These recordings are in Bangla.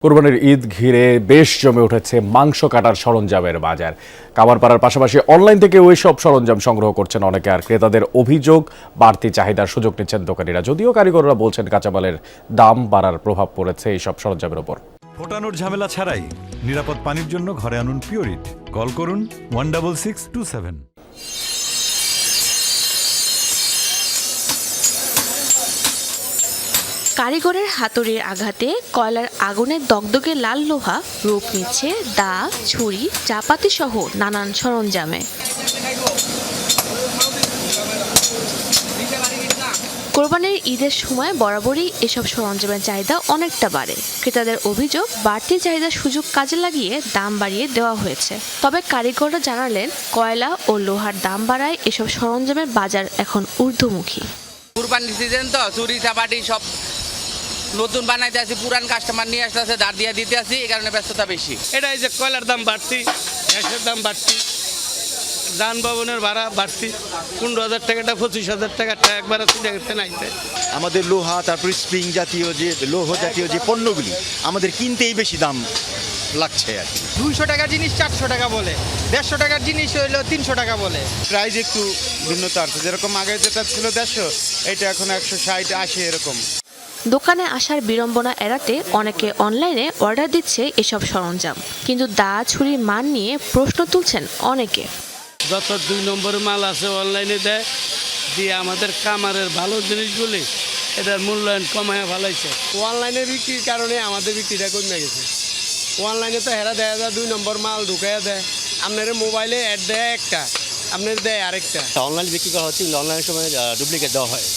কোরবানির ঈদ ঘিরে বেশ জমে উঠেছে মাংস কাটার সরঞ্জামের বাজার। কামারপাড়ার পাশাপাশি অনলাইন থেকে ওই সব সরঞ্জাম সংগ্রহ করছেন অনেকে, আর ক্রেতাদের অভিযোগ বাড়তি চাহিদার সুযোগ নিচ্ছেন দোকানিরা। যদিও কারিগররা বলছেন কাঁচামালের দাম বাড়ার প্রভাব পড়েছে এই সব সরঞ্জামের উপর। ফোটানোর ঝামেলা ছাড়াই নিরাপদ পানির জন্য ঘরে আনুন পিওরিট। কল করুন 16627। কারিগরের হাতুড়ির আঘাতে কয়লার আগুনের দগদগে লাল লোহা রূপ নিচ্ছে দা, ছুরি, চাপাতি সহ নানান সরঞ্জামে। কোরবানির ঈদের সময় বরাবরই এসব সরঞ্জামের চাহিদা অনেকটা বাড়ে। ক্রেতাদের অভিযোগ বাড়তি চাহিদার সুযোগ কাজে লাগিয়ে দাম বাড়িয়ে দেওয়া হয়েছে। তবে কারিগররা জানালেন কয়লা ও লোহার দাম বাড়ায় এসব সরঞ্জামের বাজার এখন ঊর্ধ্বমুখী। কুরবানির সিজন তো চুরি চাপাটি সব নতুন বানাইতে আছি, পুরান কাস্টমার নিয়ে আসতে দাঁড় দিয়ে দিতে আছি, এই কারণে ব্যস্ততা বেশি। এটাই যে কয়লার দাম বাড়তি, গ্যাসের দাম বাড়তি, যানবাহনের ভাড়া বাড়তি, 15,000 টাকাটা 25,000 টাকাটা একবার দেখতে নাইতে। আমাদের লোহা, তারপর স্প্রিং জাতীয় যে লৌহ জাতীয় যে পণ্যগুলি আমাদের কিনতেই বেশি দাম লাগছে আর কি। 200 টাকার জিনিস 400 টাকা বলে, 150 টাকার জিনিস হইলো 300 টাকা বলে। প্রাইস একটু ভিন্নতা আছে, যেরকম আগে যেটা ছিল 150, এটা এখন 160, 80 এরকম। দোকানে আসার বিড়ম্বনা এড়াতে অনেকে অনলাইনে অর্ডার দিচ্ছে এসব সরঞ্জাম, কিন্তু দা, ছুরির মান নিয়ে প্রশ্ন তুলছেন অনেকে। যত 2 নম্বরের মাল আছে অনলাইনে দেয়, দিয়ে আমাদের কামারের ভালো জিনিসগুলি এটার মূল্যায়ন কমায় ভালাইছে। অনলাইনে বিক্রির কারণে আমাদের বিক্রিটা কমে গেছে। অনলাইনে তো হেরা দেয় 2 নম্বর মাল ঢুকাইয়া দেয়, আপনার মোবাইলে অ্যাড দেয় একটা, আপনার দেয় আরেকটা। অনলাইনে বিক্রি করা হচ্ছে, অনলাইনের সময় ডুপ্লিকেট দেওয়া হয়।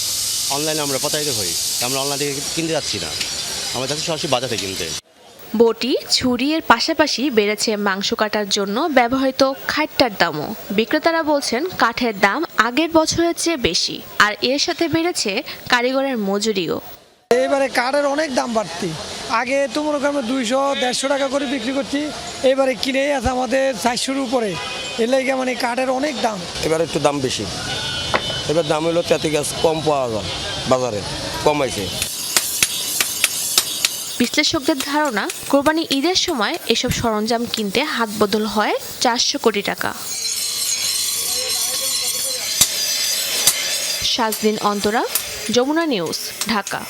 অনলাইনে আমরা প্রতারিত হই, আমরা অনলাইন থেকে কিনতে যাচ্ছি না, আমরা যাচ্ছি সরাসরি বাজারে কিনতে। বটি, ছুরি এর পাশাপাশি বেড়েছে মাংস কাটার জন্য ব্যবহৃত খাটটার দামও। বিক্রেতারা বলছেন কাঠের দাম আগের বছরের চেয়ে বেশি, আর এর সাথে বেড়েছে কারিগরের মজুরিও। এবারে কাঠের অনেক দাম বাড়তি। আগে তো মনে করেন 200-150 টাকা করে বিক্রি করছি, এবারে কিনেই আছে আমাদের 400-র উপরে। এর লাগে মানে কাঠের অনেক দাম। এবার একটু দাম বেশি, এবার দাম হলো তেঁতুল গাছ কম পাওয়া যায়, বাজারে কমাইছে। বিশ্লেষকদের ধারণা, কোরবানি ঈদের সময় এসব সরঞ্জাম কিনতে হাত বদল হয় 400 কোটি টাকা। শাজদিন অন্তরা, যমুনা নিউজ, ঢাকা।